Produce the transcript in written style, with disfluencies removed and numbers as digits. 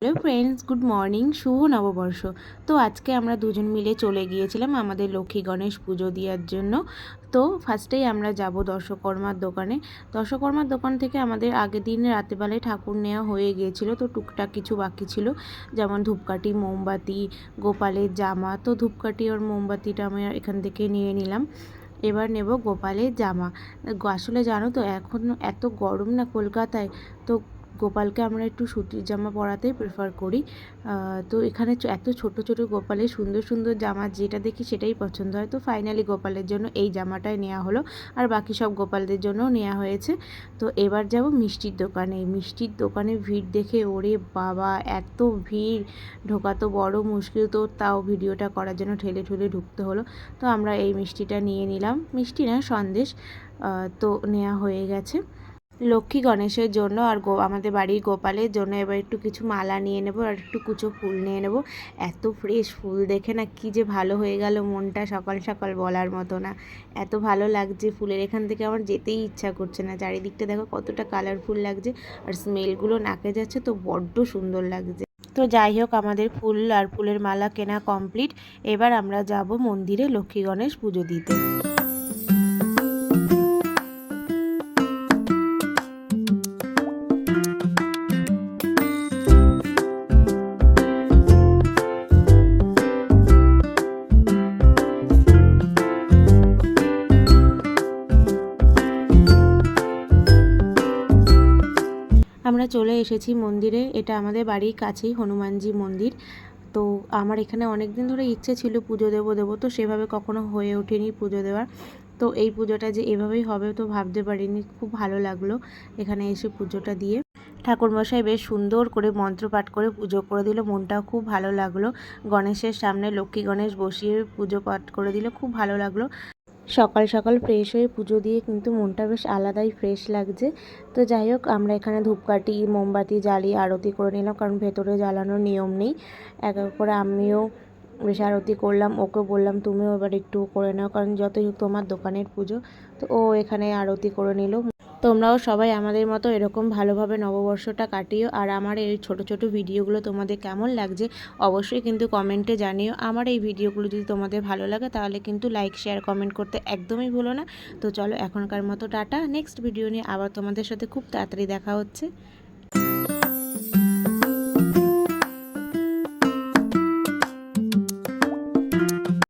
Hello friends, good morning, শুভ নববর্ষ। তো আজকে আমরা দুজন মিলে চলে গিয়েছিলাম আমাদের লক্ষ্মী গণেশ পুজো দেওয়ার জন্য। তো ফার্স্টেই আমরা যাব দর্শকর্মার দোকানে। দর্শকর্মার দোকান থেকে আমাদের আগের দিন রাতেবেলায় ঠাকুর নেওয়া হয়ে গিয়েছিল। তো টুকটাক কিছু বাকি ছিল, যেমন ধূপকাঠি, মোমবাতি, গোপালের জামা। তো ধূপকাঠি আর মোমবাতিটা আমি এখান থেকে নিয়ে নিলাম। এবার নেব গোপালের জামা। আসলে জানো তো, এখন এত গরম না কলকাতায়, তো গোপালকে আমরা একটু সুতির জামা পরাতেই প্রেফার করি। তো এখানে এত ছোট ছোট গোপালের সুন্দর সুন্দর জামা, যেটা দেখি সেটাই পছন্দ হয়। তো ফাইনালি গোপালের জন্য এই জামাটাই নেওয়া হলো, আর বাকি সব গোপালদের জন্যও নেওয়া হয়েছে। তো এবার যাব মিষ্টির দোকানে। মিষ্টির দোকানে ভিড় দেখে ওরে বাবা, এত ভিড়, ঢোকা তো বড় মুশকিল। তো তাও ভিডিওটা করার জন্য ঠেলে ঠুলে ঢুকতে হলো। তো আমরা এই মিষ্টিটা নিয়ে নিলাম, মিষ্টি না সন্দেশ। তো নেওয়া হয়ে গেছে লক্ষ্মী গণেশের জন্য আর আমাদের বাড়ির গোপালের জন্য। এবার একটু কিছু মালা নিয়ে নেব আর একটু কুচো ফুল নিয়ে নেব। এত ফ্রেশ ফুল দেখে না কি যে ভালো হয়ে গেল মনটা, সকাল সকাল বলার মতো না। এত ভালো লাগছে ফুলের, এখান থেকে আমার যেতেই ইচ্ছা করছে না। চারিদিকটা দেখো কতটা কালারফুল লাগছে, আর স্মেলগুলো নাকে যাচ্ছে, তো বড্ড সুন্দর লাগছে। তো যাই হোক, আমাদের ফুল আর ফুলের মালা কেনা কমপ্লিট। এবার আমরা যাব মন্দিরে লক্ষ্মী গণেশ পুজো দিতে। আমরা চলে এসেছি মন্দিরে। এটা আমাদের বাড়ির কাছেই হনুমানজি মন্দির। তো আমার এখানে অনেক দিন ধরে ইচ্ছে ছিল পুজো দেবো, তো সেভাবে কখনো হয়ে ওঠেনি পুজো দেওয়ার। তো এই পুজোটা যে এভাবেই হবে তো ভাবতে পারিনি। খুব ভালো লাগলো এখানে এসে পুজোটা দিয়ে। ঠাকুরমশাই বেশ সুন্দর করে মন্ত্রপাঠ করে পুজো করে দিল, মনটাও খুব ভালো লাগলো। গণেশের সামনে লক্ষ্মী গণেশ বসিয়ে পুজো পাঠ করে দিল, খুব ভালো লাগলো। সকাল সকাল ফ্রেশ হয়ে পুজো দিয়ে কিন্তু মনটা বেশ আলাদাই ফ্রেশ লাগছে। তো যাই হোক, আমরা এখানে ধূপকাঠি মোমবাতি জ্বালিয়ে আরতি করে নিলাম, কারণ ভেতরে জ্বালানোর নিয়ম নেই। এক এক করে আমিও বেশ আরতি করলাম, ওকে বললাম তুমিও এবার একটু করে নাও, কারণ যতই হোক তোমার দোকানের পুজো। তো ও এখানে আরতি করে নিল। তোমরাও সবাই আমাদের মতো এরকম ভালোভাবে নববর্ষটা কাটিও। আর আমার এই ছোট ছোট ভিডিওগুলো তোমাদের কেমন লাগছে অবশ্যই কিন্তু কমেন্টে জানিও। আমার এই ভিডিওগুলো যদি তোমাদের ভালো লাগে তাহলে কিন্তু লাইক শেয়ার কমেন্ট করতে একদমই ভুলো না। তো চলো এখনকার মতো টাটা, নেক্সট ভিডিও নিয়ে আবার তোমাদের সাথে খুব তাড়াতাড়ি দেখা হচ্ছে।